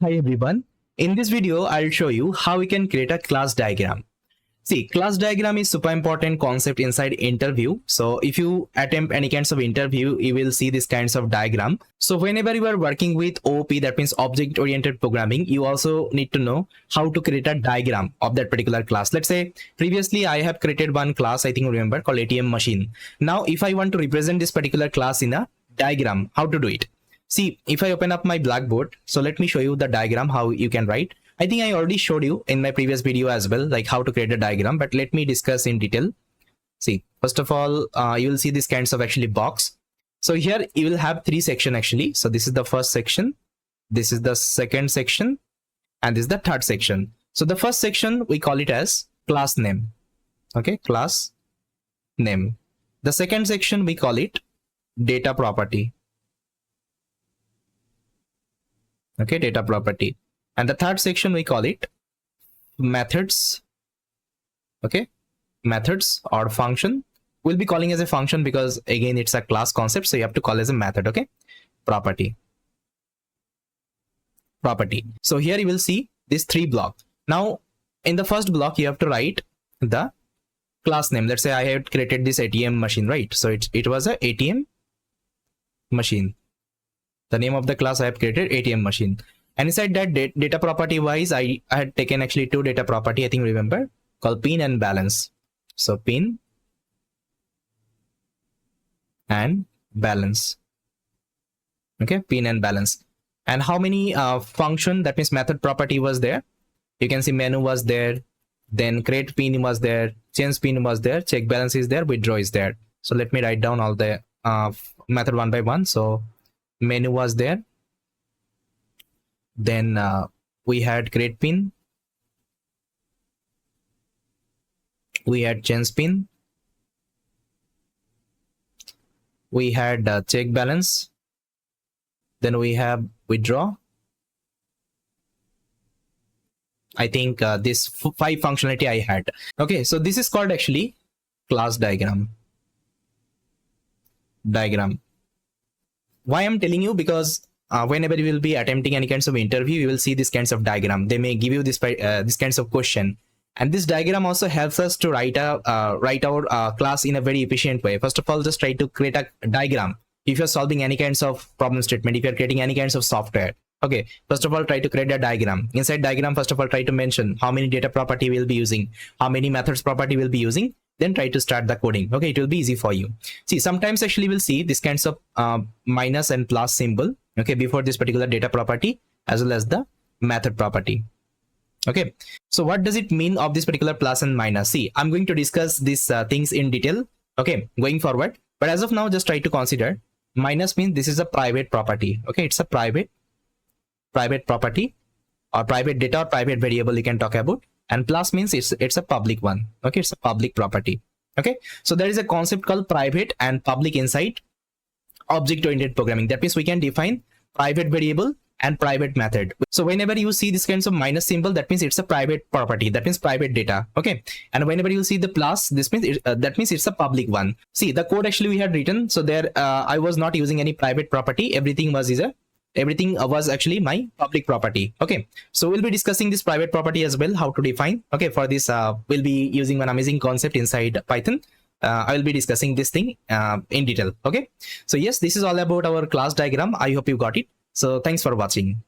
Hi everyone. In this video, I'll show you how we can create a class diagram. See, class diagram is super important concept inside interview. So if you attempt any kinds of interview, you will see this kinds of diagram. So whenever you are working with OOP, that means object oriented programming, you also need to know how to create a diagram of that particular class. Let's say previously I have created one class, I think remember, called ATM machine. Now, if I want to represent this particular class in a diagram, how to do it? See, if I open up my Blackboard, so let me show you the diagram, how you can write. I think I already showed you in my previous video as well, like how to create a diagram, but let me discuss in detail. See, first of all, you will see this kinds of actually box. So here you will have three sections actually. So this is the first section, this is the second section, and this is the third section. So the first section, we call it as class name. Okay, class name. The second section, we call it data property. Okay, data property. And the third section, we call it methods. Okay, methods or function. We'll be calling as a function because again it's a class concept, so you have to call as a method. Okay, property. So here you will see these three blocks. Now in the first block you have to write the class name. Let's say I had created this ATM machine, right? So it was a ATM machine. The name of the class I have created ATM machine. And inside that data property wise, I had taken actually two data property, I think remember, called pin and balance. So pin and balance. Okay, pin and balance. And how many function, that means method property was there? You can see menu was there, then create pin was there, change pin was there, check balance is there, withdraw is there. So let me write down all the method one by one. So menu was there, then we had create pin, we had change pin, we had check balance, then we have withdraw. I think this five functionality I had. Okay, so this is called actually class diagram. Why I'm telling you? Because whenever you will be attempting any kinds of interview, you will see this kinds of diagram. They may give you this kinds of question, and this diagram also helps us to write our class in a very efficient way. First of all, just try to create a diagram. If you're solving any kinds of problem statement, if you're creating any kinds of software, okay, first of all try to create a diagram. Inside diagram, first of all try to mention how many data property we'll be using, how many methods property we'll be using, then try to start the coding. Okay, it will be easy for you. See, sometimes actually we'll see this kinds of minus and plus symbol, okay, before this particular data property as well as the method property. Okay, so what does it mean of this particular plus and minus? See, I'm going to discuss these things in detail, okay, going forward, but as of now just try to consider minus means this is a private property. Okay, it's a private property or private data or private variable you can talk about, and plus means it's a public one. Okay, it's a public property. Okay, so there is a concept called private and public inside object oriented programming. That means we can define private variable and private method. So whenever you see this kinds of minus symbol, that means it's a private property, that means private data. Okay, and whenever you see the plus, this means that means it's a public one. See, the code actually we had written, so there I was not using any private property. Everything was actually my public property. Okay, so we'll be discussing this private property as well, how to define. Okay, for this we'll be using one amazing concept inside Python. I will be discussing this thing in detail. Okay, so yes, this is all about our class diagram. I hope you got it. So thanks for watching.